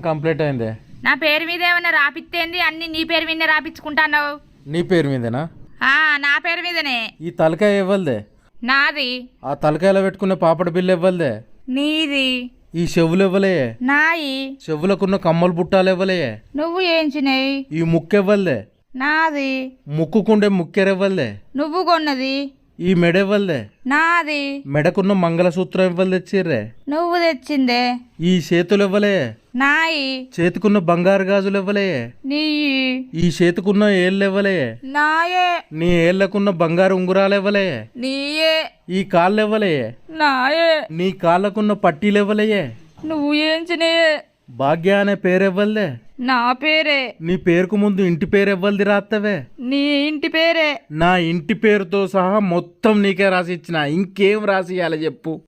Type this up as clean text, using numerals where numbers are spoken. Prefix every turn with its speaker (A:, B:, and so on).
A: Complete అయింది.
B: నా పేరు మీద ఏమన్నా రాపిత్తేంది? అన్ని నీ పేరు మీదనే రాపించుకుంటాన్నావు.
A: నీ పేరు మీదేనా?
B: నా పేరు మీదనే.
A: ఈ తలకాయ ఇవ్వలదే?
B: నాది.
A: ఆ తలకాయలో పెట్టుకున్న పాపడ బిల్లు ఇవ్వలదే?
B: నీది.
A: ఈ చెవులు ఇవ్వలే?
B: నాయి.
A: చెవులకున్న కమ్మలు బుట్టాలు ఇవ్వలే?
B: నువ్వు ఏంచినాయి.
A: ఈ ముక్కు ఇవ్వలదే?
B: నాది.
A: ముక్కుకుండే ముక్కెరివ్వలే?
B: నువ్వు కొన్నది.
A: ఈ మెడ ఇవ్వలే?
B: నాది.
A: మెడకున్న మంగళసూత్రం ఇవ్వలు తెచ్చిర్రే?
B: నువ్వు తెచ్చిందే.
A: ఈ చేతులు ఇవ్వలే?
B: నాయి.
A: చేతికున్న బంగారు గాజులు ఇవ్వలే?
B: నీ.
A: ఈ చేతికున్న ఏళ్ళు ఇవ్వలే?
B: నాయే.
A: నీ ఏళ్లకున్న బంగారు ఉంగురాలు ఇవ్వలే?
B: నీయే.
A: ఈ కాళ్ళు ఇవ్వలే?
B: నాయే.
A: నీ కాళ్ళకున్న పట్టీలు ఇవ్వలే?
B: నువ్వు ఏంచినాయే.
A: భాగ్య అనే పేరు ఇవ్వలే?
B: నా పేరే.
A: నీ పేరుకు ముందు ఇంటి పేరు ఇవ్వలది రాత్తవే?
B: నీ ఇంటి పేరే.
A: నా ఇంటి పేరుతో సహా మొత్తం నీకే రాసి ఇచ్చిన. ఇంకేం రాసి ఇవ్వాలి చెప్పు?